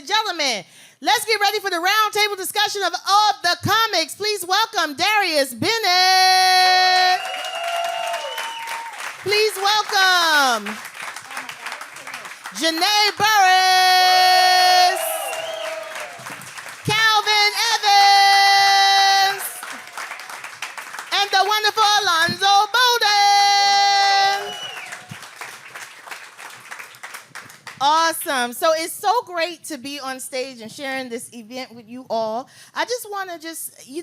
and gentlemen, let's get ready for the roundtable discussion of the comics. Please welcome Darius Bennett. Please welcome Janae Burris. Calvin Evans. And the wonderful Alonzo Bodden. Awesome. So it's so great to be on stage and sharing this event with you all. I just want to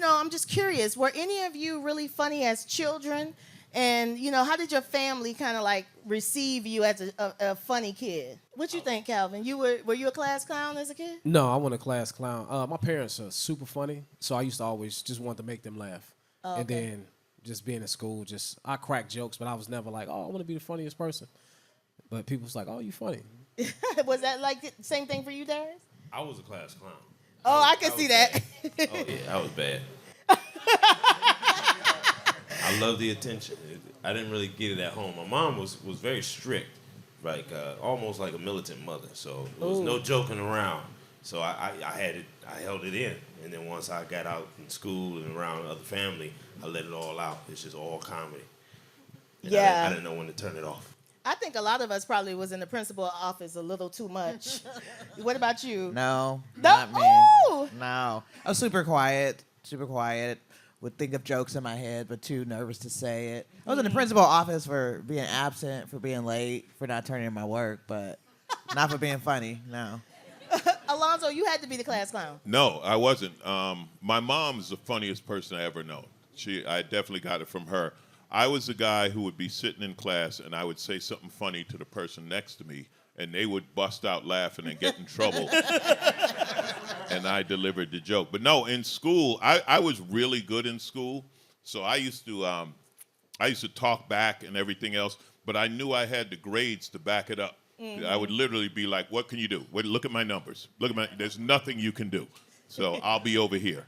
I'm just curious, were any of you really funny as children? And, how did your family kind of like receive you as a funny kid? What you think, Calvin? Were you a class clown as a kid? No, I wasn't a class clown. My parents are super funny, so I used to always just want to make them laugh. Oh, okay. And then just being in school, I crack jokes, but I was never like, oh, I want to be the funniest person. But people was like, oh, you funny. Was that like the same thing for you, Darius? I was a class clown. Oh, I can see that. Oh, yeah, I was bad. I love the attention. I didn't really get it at home. My mom was very strict, like almost like a militant mother. So there was no joking around. So I held it in. And then once I got out in school and around other family, I let it all out. It's just all comedy. And yeah. I didn't know when to turn it off. I think a lot of us probably was in the principal's office a little too much. What about you? No, not me. Oh! No. I was super quiet. Would think of jokes in my head, but too nervous to say it. I was in the principal's office for being absent, for being late, for not turning in my work, but not for being funny, no. Alonzo, you had to be the class clown. No, I wasn't. My mom is the funniest person I ever known. I definitely got it from her. I was the guy who would be sitting in class, and I would say something funny to the person next to me, and they would bust out laughing and get in trouble. And I delivered the joke. But no, in school, I was really good in school. So I used to talk back and everything else, but I knew I had the grades to back it up. Mm-hmm. I would literally be like, what can you do? Wait, look at my numbers. There's nothing you can do. So I'll be over here,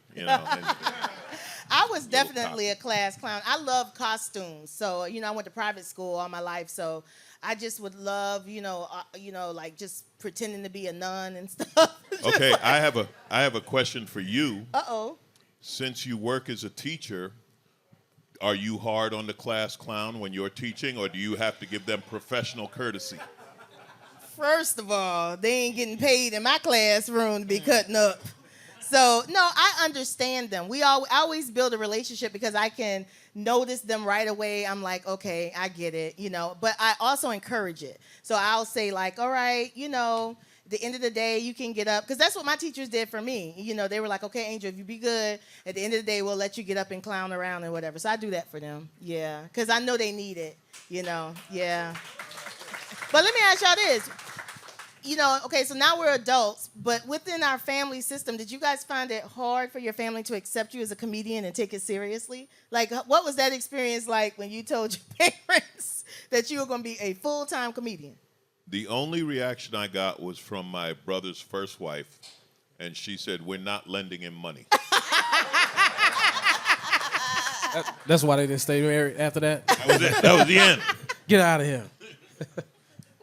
I was definitely a class clown. I love costumes. So, I went to private school all my life. So I just would love, like just pretending to be a nun and stuff. Okay, I have a question for you. Uh-oh. Since you work as a teacher, are you hard on the class clown when you're teaching, or do you have to give them professional courtesy? First of all, they ain't getting paid in my classroom to be cutting up. So, no, I understand them. I always build a relationship because I can notice them right away. I'm like, okay, I get it, But I also encourage it. So I'll say like, all right, at the end of the day, you can get up. Because that's what my teachers did for me. They were like, okay, Angel, if you be good, at the end of the day, we'll let you get up and clown around and whatever. So I do that for them. Yeah, because I know they need it, Yeah. But let me ask y'all this. Okay, so now we're adults, but within our family system, did you guys find it hard for your family to accept you as a comedian and take it seriously? Like, what was that experience like when you told your parents that you were going to be a full-time comedian? The only reaction I got was from my brother's first wife, and she said, we're not lending him money. That's why they didn't stay married after that? That was it. That was the end. Get out of here.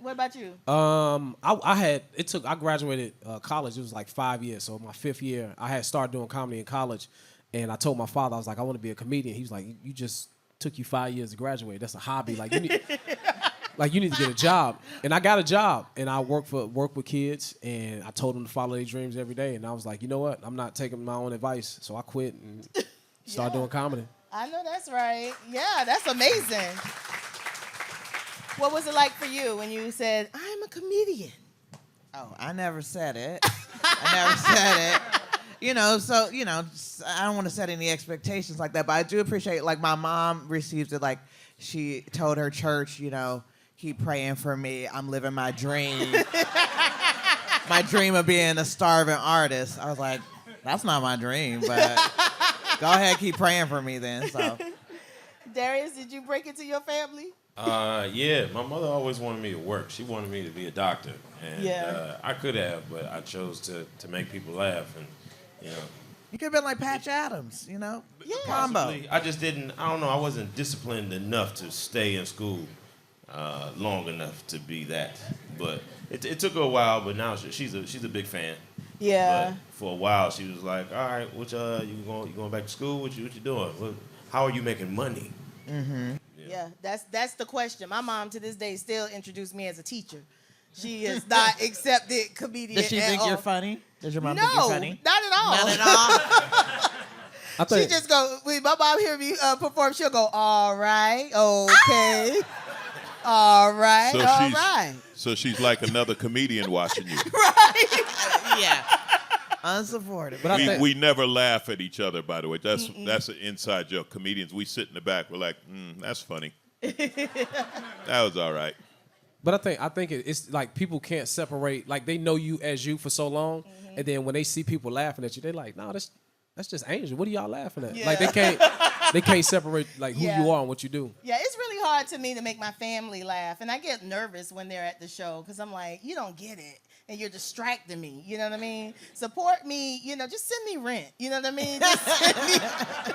What about you? I graduated college. It was like 5 years. So my 5th year, I had started doing comedy in college, and I told my father, I was like, I want to be a comedian. He was like, you just took you 5 years to graduate. That's a hobby. Like you need to get a job. And I got a job, and I work with kids, and I told them to follow their dreams every day. And I was like, you know what? I'm not taking my own advice. So I quit and started doing comedy. I know that's right. Yeah, that's amazing. What was it like for you when you said, I'm a comedian? Oh, I never said it. I never said it. I don't want to set any expectations like that, but I do appreciate, like, my mom received it, like, she told her church, keep praying for me. I'm living my dream. My dream of being a starving artist. I was like, that's not my dream, but go ahead, keep praying for me then. So, Darius, did you break it to your family? Yeah, my mother always wanted me to work. She wanted me to be a doctor, and I could have, but I chose to make people laugh, and you could have been like Patch Adams, Yeah. Combo. I just didn't. I don't know. I wasn't disciplined enough to stay in school long enough to be that. But it took her a while. But now she's a big fan. Yeah. But for a while, she was like, "All right, you going back to school? What you doing? How are you making money?" Yeah, that's the question. My mom to this day still introduced me as a teacher. She is not accepted comedian. Does she think all. you're funny? Does your mom No, think you're funny? not at all. Not at all. I She think just go. When my mom hear me perform, she'll go, "All right, okay, all right, So all she's right." so she's like another comedian watching you. Yeah. Unsupported. But I think We never laugh at each other, by the way. That's an inside joke. Comedians, we sit in the back. We're like, that's funny. That was all right. But I think it's like people can't separate. Like they know you as you for so long, and then when they see people laughing at you, they're like, "No, that's just Angel. What are y'all laughing at?" Yeah. Like they can't separate like who Yeah. you are and what you do. Yeah, it's really hard to me to make my family laugh, and I get nervous when they're at the show because I'm like, "You don't get it, and you're distracting me." You know what I mean? Support me. Just send me rent. You know what I mean? Just send me.